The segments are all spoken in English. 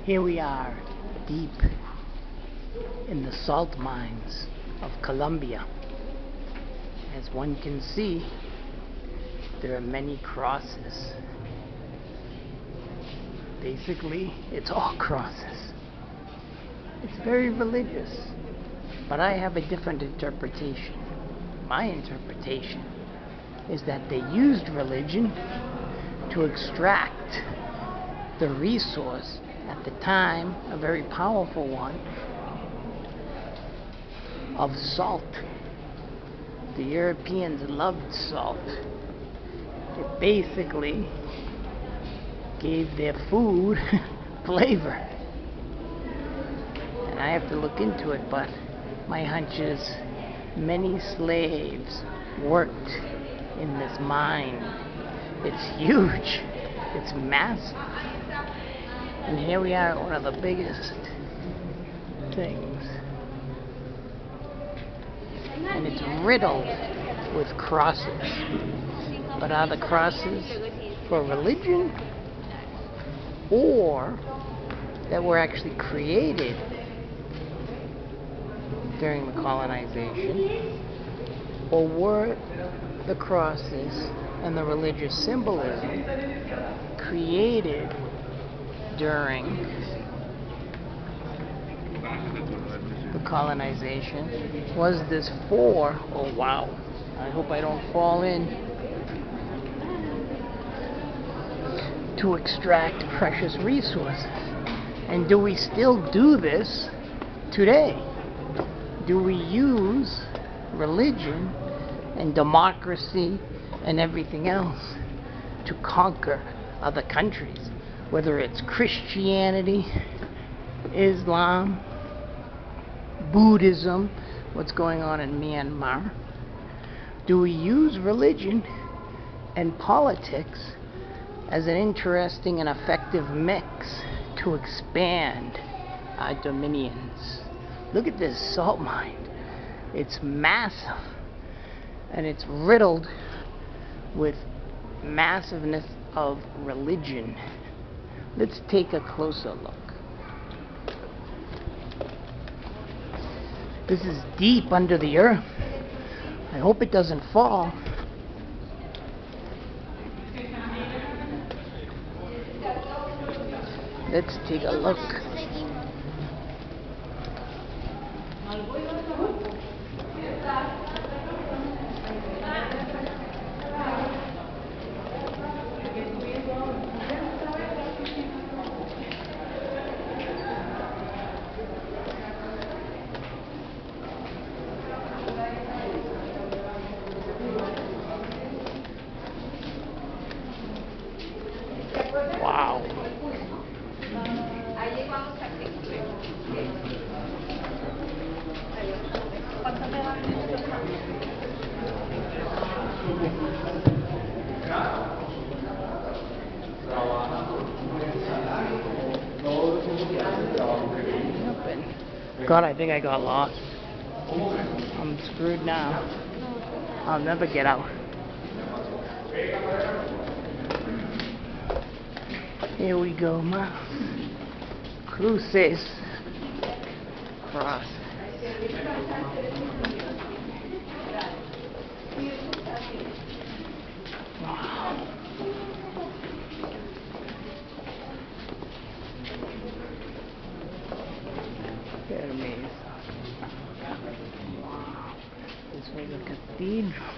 Here we are, deep in the salt mines of Colombia. As one can see, there are many crosses. Basically, it's all crosses. It's very religious, but I have a different interpretation. My interpretation is that they used religion to extract the resource, at the time a very powerful one, of salt. The Europeans loved salt. It basically gave their food flavor. And I have to look into it, but my hunch is many slaves worked in this mine. It's huge. It's massive. And here we are at one of the biggest things. And it's riddled with crosses. But are the crosses for religion, or that were actually created during the colonization? Or were the crosses and the religious symbolism created during the colonization? Was this for, oh wow, I hope I don't fall in, to extract precious resources? And do we still do this today? Do we use religion and democracy and everything else to conquer other countries? Whether it's Christianity, Islam, Buddhism, what's going on in Myanmar? Do we use religion and politics as an interesting and effective mix to expand our dominions? Look at this salt mine. It's massive, and it's riddled with massiveness of religion. Let's take a closer look. This is deep under the earth. I hope it doesn't fall. Let's take a look. Wow. God, I think I got lost. I'm screwed now. I'll never get out. Here we go, ma. Cruces. Cross. Wow. Amazing. Wow. This was a cathedral.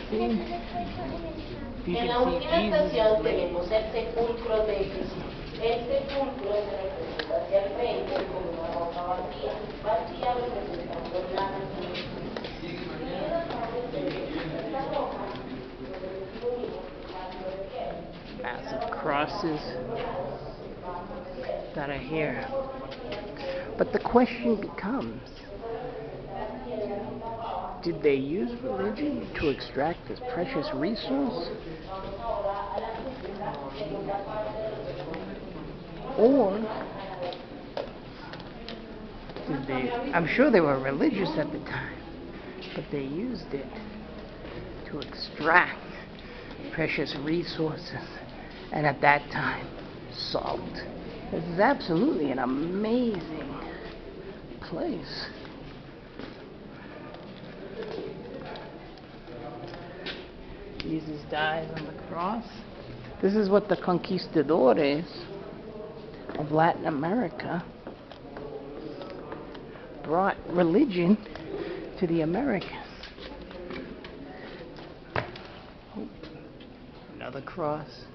See? En la última estación tenemos el sepulcro de Jesús. El sepulcro se representa hacia el frente con una roca vacía, representando la naturaleza. Massive crosses that are here. But the question becomes, did they use religion to extract this precious resource? Or did they, I'm sure they were religious at the time, but they used it to extract precious resources, and at that time, salt. This is absolutely an amazing place. Jesus dies on the cross. This is what the conquistadores of Latin America brought religion to the Americas. Oh, another cross.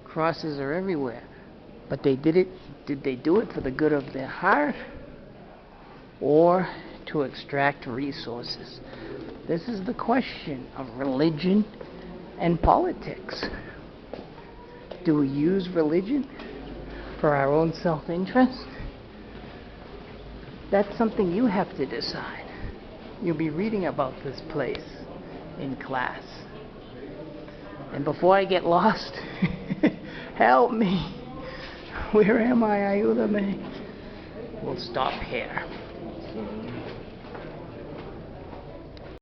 Crosses are everywhere. But did they do it for the good of their heart or to extract resources? This is the question of religion and politics. Do we use religion for our own self-interest? That's something you have to decide. You'll be reading about this place in class. And before I get lost, help me. Where am I? Ayúdame. We'll stop here.